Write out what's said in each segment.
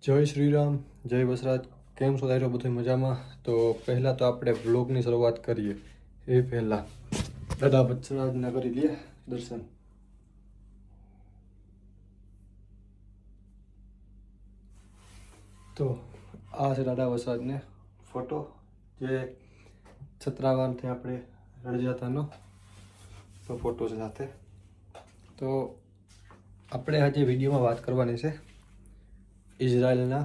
જય શ્રી રામ, જય વસરાજ. કેમ છો તારો બધું મજામાં? તો પહેલાં તો આપણે બ્લોગની શરૂઆત કરીએ એ પહેલાં દાદા વસરાજને કરી લઈએ દર્શન. તો આ છે દાદા વસરાજને ફોટો, જે છત્રાવાનથી આપણે રણજાતાનો તો ફોટો છે સાથે. તો આપણે આજે વિડીયોમાં વાત કરવાની છે ઇઝરાયલના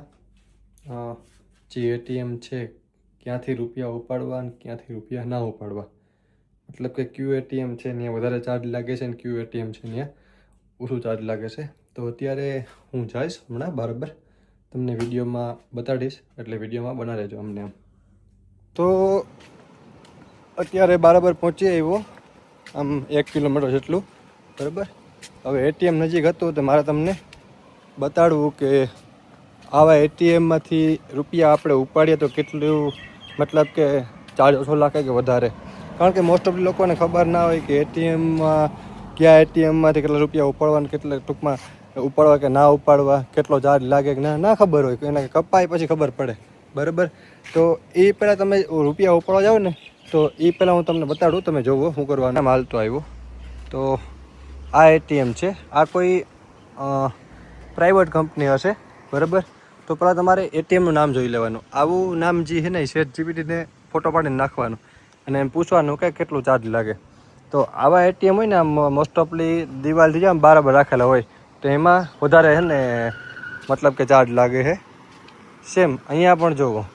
જે એટીએમ છે, ક્યાંથી રૂપિયા ઉપાડવા અને ક્યાંથી રૂપિયા ના ઉપાડવા. મતલબ કે ક્યુ એટીએમ છે ત્યાં વધારે ચાર્જ લાગે છે અને ક્યુ એટીએમ છે ત્યાં ઓછું ચાર્જ લાગે છે. તો અત્યારે હું જઈશ હમણાં બરાબર, તમને વિડીયોમાં બતાડીશ, એટલે વિડીયોમાં બના રહેજો અમને એમ. તો અત્યારે બરાબર પહોંચી આવ્યો, આમ 1 કિલોમીટર જેટલું બરાબર. હવે એટીએમ નજીક હતું તો મારે તમને બતાડવું કે આવા એટીએમમાંથી રૂપિયા આપણે ઉપાડીએ તો કેટલું, મતલબ કે ચાર્જ ઓછો લાગે કે વધારે. કારણ કે મોસ્ટ ઓફ લોકોને ખબર ના હોય કે એટીએમમાં કયા એટીએમમાંથી કેટલા રૂપિયા ઉપાડવા અને કેટલા ટૂંકમાં ઉપાડવા કે ના ઉપાડવા, કેટલો ચાર્જ લાગે કે ના ખબર હોય, એને કપાય પછી ખબર પડે બરાબર. તો એ પહેલાં તમે રૂપિયા ઉપાડવા જાઓ ને, તો એ પહેલાં હું તમને બતાડું, તમે જોવો શું કરવાનું. હાલ તો આવ્યો. તો આ એટીએમ છે, આ કોઈ પ્રાઇવેટ કંપની હશે બરાબર. તો પહેલાં તમારે એટીએમનું નામ જોઈ લેવાનું. આવું નામ જે છે ને એ ChatGPTને ફોટો પાડીને નાખવાનું અને એમ પૂછવાનું કે કેટલું ચાર્જ લાગે. તો આવા એટીએમ હોય ને આમ મોસ્ટ ઓફલી દિવાલથી જ આમ બરાબર રાખેલા હોય, તો એમાં વધારે છે ને મતલબ કે ચાર્જ લાગે છે. સેમ અહીંયા પણ જોવો,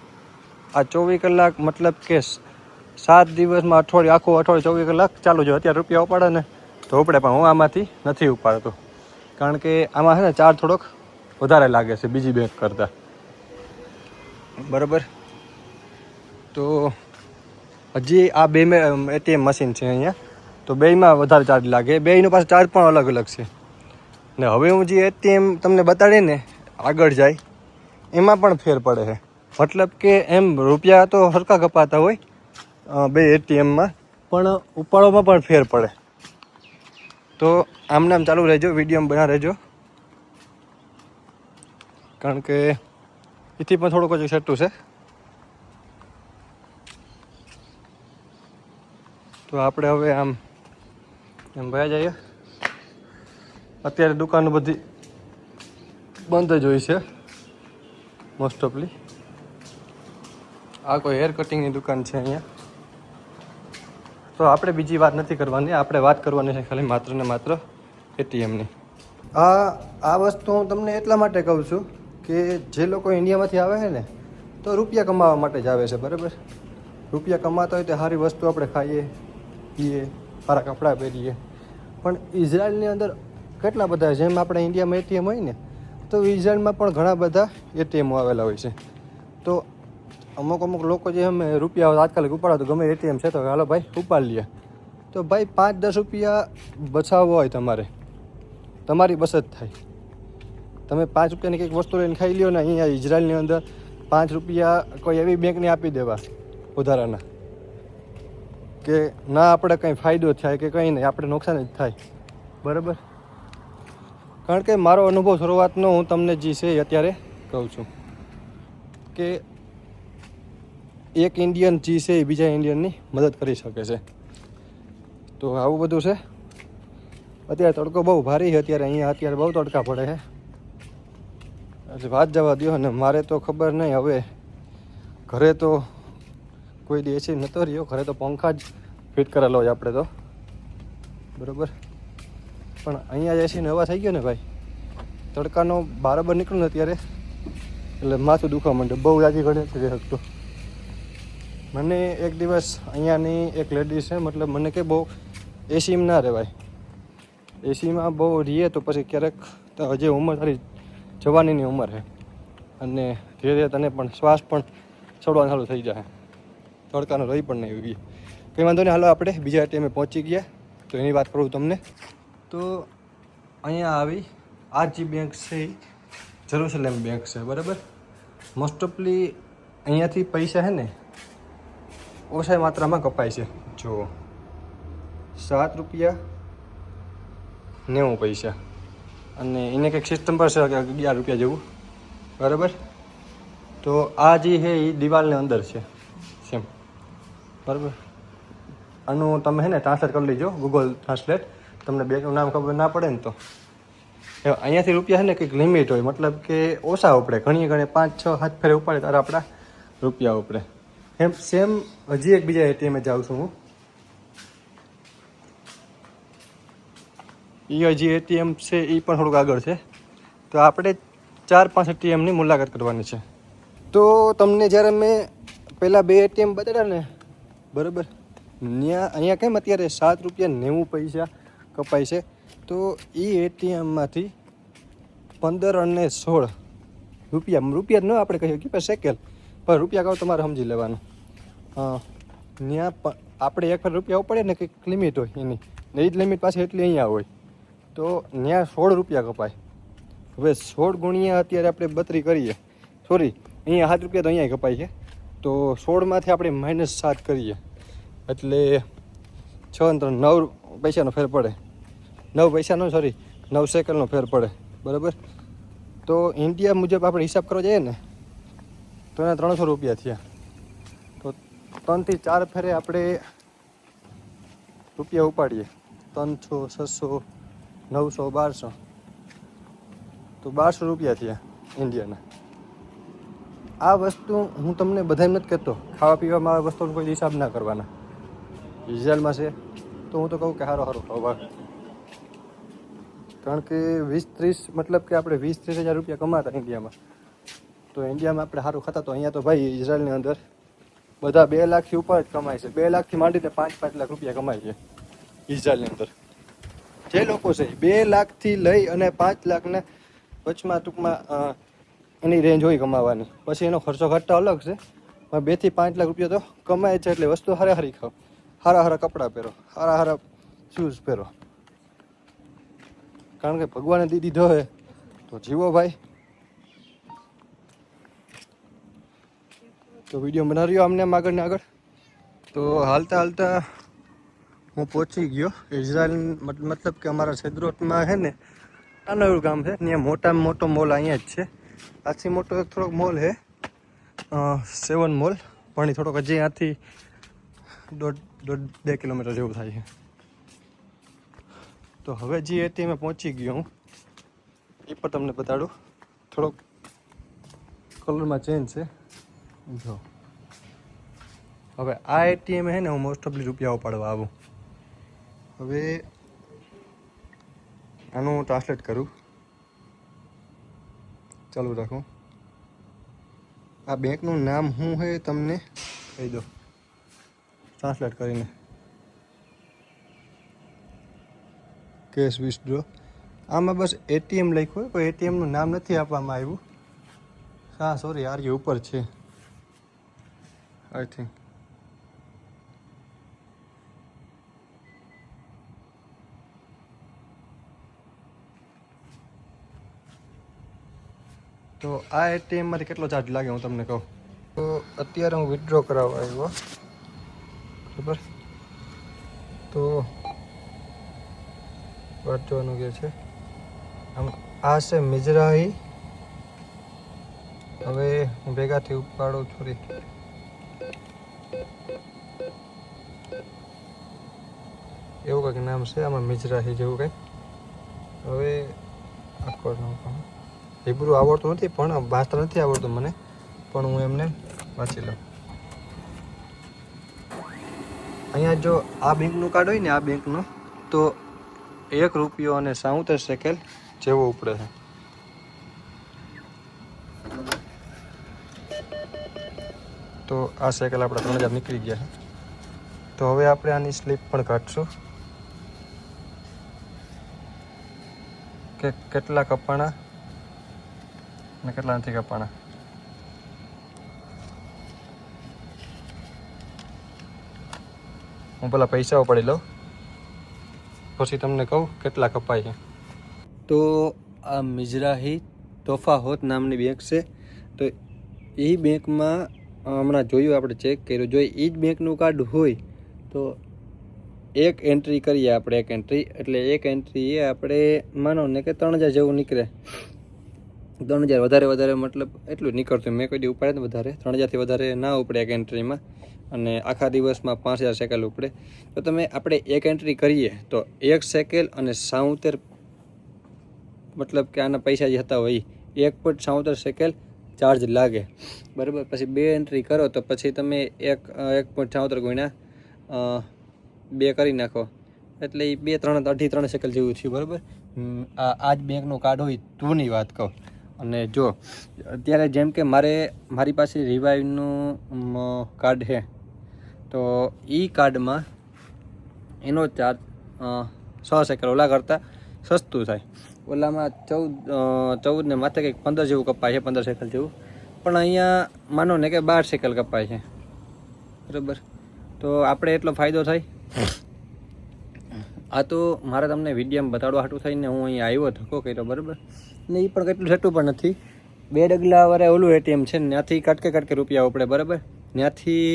આ 24 કલાક મતલબ કે 7 દિવસમાં અઠવાડિયું, આખું અઠવાડિયું 24 કલાક ચાલુ છે. અત્યારે રૂપિયા ઉપાડે ને તો ઉપડે, પણ હું આમાંથી નથી ઉપાડતો કારણ કે આમાં છે ને ચાર્જ થોડોક વધારે લાગે છે બીજી બેંક કરતાં બરાબર. તો હજી આ બે એટીએમ મશીન છે અહીંયા, તો બેયમાં વધારે ચાર્જ લાગે. બેયનો પાછો ચાર્જ પણ અલગ અલગ છે. ને હવે હું જે એટીએમ તમને બતાડીને આગળ જાય એમાં પણ ફેર પડે છે. મતલબ કે એમ રૂપિયા તો સરખા કપાતા હોય બે એટીએમમાં, પણ ઉપાડવામાં પણ ફેર પડે. તો આમને આમ ચાલુ રહેજો, વિડીયોમાં બના રહેજો, કારણ કે એથી પણ થોડુંક જ સેટું છે. તો આપણે હવે આમ ભયા જઈએ. અત્યારે દુકાનો બધી બંધ જ હોય છે મોસ્ટ ઓફલી. આ કોઈ હેર કટિંગની દુકાન છે અહીંયા. તો આપણે બીજી વાત નથી કરવાની, આપણે વાત કરવાની છે ખાલી માત્ર ને માત્ર એટીએમની. આ વસ્તુ હું તમને એટલા માટે કહું છું કે જે લોકો ઇન્ડિયામાંથી આવે છે ને, તો રૂપિયા કમાવા માટે જ આવે છે બરાબર. રૂપિયા કમાતા હોય તો સારી વસ્તુ આપણે ખાઈએ પીએ, સારા કપડાં પહેરીએ. પણ ઇઝરાયલની અંદર કેટલા બધા, જેમ આપણે ઇન્ડિયામાં એટીએમ હોય ને, તો ઇઝરાયલમાં પણ ઘણા બધા એટીએમો આવેલા હોય છે. તો અમુક લોકો જે અમે રૂપિયા તાત્કાલિક ઉપાડો તો ગમે એટીએમ છે તો હાલો ભાઈ ઉપાડ લઈએ. તો ભાઈ 5-10 રૂપિયા બચાવવા હોય તમારે, તમારી બચત થાય. તમે 5 રૂપિયાની કંઈક વસ્તુ લઈને ખાઈ લ્યો ને, અહીંયા ઇઝરાયલની અંદર 5 રૂપિયા કોઈ એવી બેંકને આપી દેવા વધારાના કે ના આપણે કંઈ ફાયદો થાય કે કંઈ નહીં, આપણે નુકસાન જ થાય બરાબર. કારણ કે મારો અનુભવ શરૂઆતનો હું તમને જે છે અત્યારે કહું છું કે એક ઇન્ડિયન જે છે એ બીજા ઇન્ડિયનની મદદ કરી શકે છે. તો આવું બધું છે. અત્યારે તડકો બહુ ભારી છે અત્યારે અહીંયા, અત્યારે બહુ તડકા પડે છે. એટલે વાત જવા દો. ને મારે તો ખબર નહીં, હવે ઘરે તો કોઈ દી એસી નહોતો રહ્યો, ઘરે તો પંખા જ ફિટ કરેલો હોય આપણે તો બરાબર. પણ અહીંયા જ એસીને હવા થઈ ગયો ને ભાઈ, તડકાનો બરાબર નીકળું ને અત્યારે એટલે માથું દુખવા માંડે, બહુ યાદી ઘડી નથી રહી શકતો. મને એક દિવસ અહીંયાની એક લેડીઝ છે, મતલબ મને કે બહુ એસીમાં ના રહેવાય, એસીમાં બહુ રહીએ તો પછી ક્યારેક તો હજી ઉંમર તારી જવાનીની ઉંમર છે અને ધીરે ધીરે તને પણ શ્વાસ પણ ચડવાનું ચાલુ થઈ જાય, તડકાનો રહી પણ નહીં એવી. કંઈ વાંધો નહીં, હાલો આપણે બીજા ટાઈમે પહોંચી ગયા તો એની વાત કરું તમને. તો અહીંયા આવી આ જે બેંક છે એ જેરુસલેમ બેંક છે બરાબર. મોસ્ટ ઓફલી અહીંયાથી પૈસા છે ને ઓછા માત્રામાં કપાય છે. જુઓ, 7 રૂપિયા 90 પૈસા, અને એને કંઈક સિસ્ટમ પર છે કે 11 રૂપિયા જેવું બરાબર. તો આ જે છે એ દિવાલની અંદર છે સેમ, બરાબર. આનું તમે છે ને ટ્રાન્સલેટ કરી લેજો, ગૂગલ ટ્રાન્સલેટ. તમને બેંકનું નામ ખબર ના પડે ને તો અહીંયાથી રૂપિયા છે ને કંઈક લિમિટ હોય, મતલબ કે ઓછા ઉપડે. ઘણી 5, 6, 7 ફેરે ઉપાડે ત્યારે આપણા રૂપિયા ઉપડે. એમ સેમ હજી એક બીજા એટીએમે જાઉં છું હું. એ હજી એટીએમ છે એ પણ થોડુંક આગળ છે. તો આપણે 4-5 એટીએમની મુલાકાત કરવાની છે. તો તમને જ્યારે મેં પહેલાં 2 એટીએમ બતાવ્યા ને, બરાબર, અહીંયા કેમ અત્યારે ₹7.90 કપાય છે. તો એ એટીએમમાંથી 15 અને 16 રૂપિયા ન આપણે કહીએ કે સેકેલ, પણ રૂપિયા કહો તમારે સમજી લેવાનું. ત્યાં આપણે એક વાર રૂપિયા ઉપાડીએ ને કંઈક લિમિટ હોય એની, ને એ જ લિમિટ પાછી એટલી અહીંયા હોય. તો ત્યાં 16 રૂપિયા કપાય. હવે 16 ગુણ્યા અત્યારે આપણે 32 કરીએ, સોરી અહીંયા 7 રૂપિયા તો અહીંયા કપાય છે. તો 16માંથી આપણે -7 કરીએ એટલે 6 અને 3 9 પૈસાનો ફેર પડે. 9 પૈસાનો, સોરી 9 સેકન્ડનો ફેર પડે, બરાબર. તો ઇન્ડિયા મુજબ આપણે હિસાબ કરવા જઈએ ને તો એના 300 રૂપિયા થયા. તો 3 થી 4 ફેરે આપણે રૂપિયા ઉપાડીએ, 300, 600, 900, 1200, તો 1200 રૂપિયા થયા ઇન્ડિયાના. આ વસ્તુ હું તમને બધાને નથી કહેતો, ખાવા પીવામાં આ વસ્તુનો કોઈ હિસાબ ના કરવાના. ઇઝરાયલમાં છે તો હું તો કહું કે સારું ખાવા, કારણ કે 20-30 મતલબ કે આપણે 20-30 હજાર રૂપિયા કમાતા ઇન્ડિયામાં, તો ઇન્ડિયામાં આપણે સારું ખાતા. તો અહીંયા તો ભાઈ ઇઝરાયલની અંદર બધા 2 લાખથી ઉપર જ કમાય છે. 2 લાખથી માંડીને 5-5 લાખ રૂપિયા કમાય છે ઇઝરાયલની અંદર. જે લોકો છે 2 લાખથી લઈ અને 5 લાખને વચમાં ટૂંકમાં એની રેન્જ હોય કમાવાની. પછી એનો ખર્ચો ઘટતો અલગ છે, પણ 2 થી 5 લાખ રૂપિયા તો કમાય છે. એટલે વસ્તુ હારી ખાઓ, સારા કપડાં પહેરો, સારા શૂઝ પહેરો, કારણ કે ભગવાને દીધો હોય તો જીવો ભાઈ. તો વિડીયો બનાવી રહ્યો અમને આગળ ને આગળ. તો હાલતા હું પહોંચી ગયો ઇઝરાયલ. મતલબ કે અમારા છેદરોટમાં છે ને નાનું એવું ગામ છે, ત્યાં મોટામાં મોટો મોલ અહીંયા જ છે. આથી મોટો એક થોડોક મોલ છે 7 મોલ, પણ એ થોડોક હજી આથી 1.5-2 કિલોમીટર જેવું થાય છે. તો હવે જે એટીએમે પહોંચી ગયો હું, એ પણ તમને બતાડું. થોડોક કલરમાં ચેન્જ છે જો. હવે આ એટીએમ છે ને હું મોસ્ટ ઓફલી રૂપિયા ઉપાડવા આવું. હવે આનું હું ટ્રાન્સલેટ કરું, ચાલુ રાખું. આ બેંકનું નામ શું છે તમને કહી દો ટ્રાન્સલેટ કરીને. Cash withdraw. આમાં બસ એટીએમ લખ્યું હોય, કોઈ એટીએમનું નામ નથી આપવામાં આવ્યું. હા સોરી, આર્ય ઉપર છે આઈ થિંક. તો આ એટીએમમાંથી કેટલો ચાર્જ લાગે હું તમને કહું. તો અત્યારે હું વિથડ્રો કરાવવા આવ્યો, બરાબર. તો વાંચવાનું કે છે આમ, આ છે મિઝરાહી. હવે હું ભેગાથી ઉપાડું, થોડી એવું કંઈક નામ છે આમાં, મિઝરાહી જેવું કંઈક. હવે આખો હિબ્રુ આવડતું નથી, પણ વાંચતા નથી આવડતું મને, પણ હું એમને વાંચી લઉં. અહીંયા જો આ બેંકનું કાર્ડ હોય ને, આ બેંકનું, તો ₹1 અને 67 સેકન્ડ જેવો ઉપડે છે. તો આ સાયકલ આપણા 3000 નીકળી ગયા છે. તો હવે આપણે આની સ્લીપ પણ કાઢશું કે કેટલા કપાણા ને કેટલા નથી કપાણા. હું પેલા પૈસા ઉપાડી લઉં, પછી તમને કહું કેટલા કપાય છે. તો આ મિઝરાહી તોફાહોત નામની બેંક છે. તો એ બેંકમાં હમણાં જોયું, આપણે ચેક કર્યું, જો એ જ બેંકનું કાર્ડ હોય તો એક એન્ટ્રી કરીએ આપણે, એક એન્ટ્રી એટલે એક એન્ટ્રી એ આપણે માનો ને કે 3000 જેવું નીકળે. 3000 વધારે મતલબ એટલું જ નીકળતું. મેં કોઈ દી ઉપાડે ને વધારે 3000થી વધારે ના ઉપડે એક એન્ટ્રીમાં, અને આખા દિવસમાં 5000 સેકન્ડ ઉપડે. તો તમે આપણે એક એન્ટ્રી કરીએ તો 1 સેકન્ડ અને 77 મતલબ કે આના પૈસા જે હતા હોય 1.77 સેકન્ડ ચાર્જ લાગે, બરાબર. પછી 2 એન્ટ્રી કરો તો પછી તમે 1.76 ગુણ્યા 2 કરી નાખો એટલે એ 2-3 સેકન્ડ જેવું થયું, બરાબર. આ જ બેંકનું કાર્ડ હોય તોની વાત કહું. અને જો અત્યારે જેમ કે મારી પાસે રિવાઇવનું કાર્ડ છે, તો એ કાર્ડમાં એનો ચાર્જ 6 સેકન્ડ ઓલા કરતાં સસ્તું થાય. ઓલામાં 14 ને માથે કંઈક 15 જેવું કપાય છે, 15 સેકન્ડ જેવું. પણ અહીંયા માનો ને કે 12 સેકન્ડ કપાય છે, બરાબર. તો આપણે એટલો ફાયદો થાય. આ તો મારે તમને વિડીયોમાં બતાડવા હાટું થઈને હું અહીંયા આવ્યો ધક્કો કર્યો, બરાબર. ને એ પણ કેટલું સેટું પણ નથી. 2 ડગલા વાળા ઓલું એટીએમ છે ને ત્યાંથી કટકે રૂપિયા ઉપડે, બરાબર. ત્યાંથી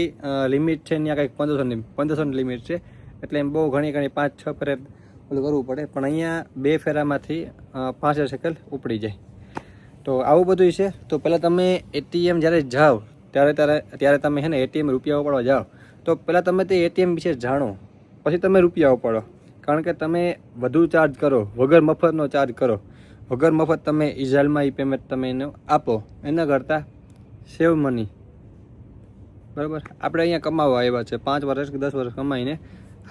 લિમિટ છે ત્યાં કંઈક 1500ની લિમિટ છે, એટલે એમ બહુ ઘણી 5-6 ફેરે ઓલું કરવું પડે. પણ અહીંયા 2 ફેરામાંથી 5 સેકન્ડ ઉપડી જાય. તો આવું બધું છે. તો પહેલાં તમે એટીએમ જ્યારે જાઓ ત્યારે તમે છે ને એટીએમ રૂપિયા ઉપાડવા જાઓ તો પહેલાં તમે તે એટીએમ વિશે જાણો, પછી તમે રૂપિયા ઉપાડો. કારણ કે તમે વધુ ચાર્જ કરો, વગર મફતનો ચાર્જ કરો, વગર મફત તમે ઇઝાલમાં એ પેમેન્ટ તમે એને આપો, એના કરતાં સેવ મની, બરાબર. આપણે અહીંયા કમાવા આવ્યા છે, 5 વર્ષ કે 10 વર્ષ કમાઈને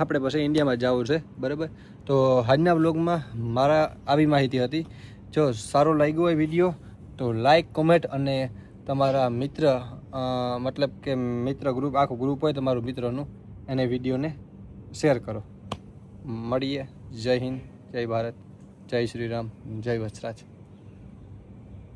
આપણે પછી ઇન્ડિયામાં જવું છે, બરાબર. તો આજના વ્લોગમાં મારા આવી માહિતી હતી. જો સારો લાગ્યો હોય વિડીયો તો લાઈક, કોમેન્ટ અને તમારા મિત્ર મતલબ કે મિત્ર ગ્રુપ, આખું ગ્રુપ હોય તમારું મિત્રોનું, એને વિડીયોને શેર કરો. મળીએ. જય હિન્દ, જય ભારત, જય શ્રી રામ, જય વત્સરાજ.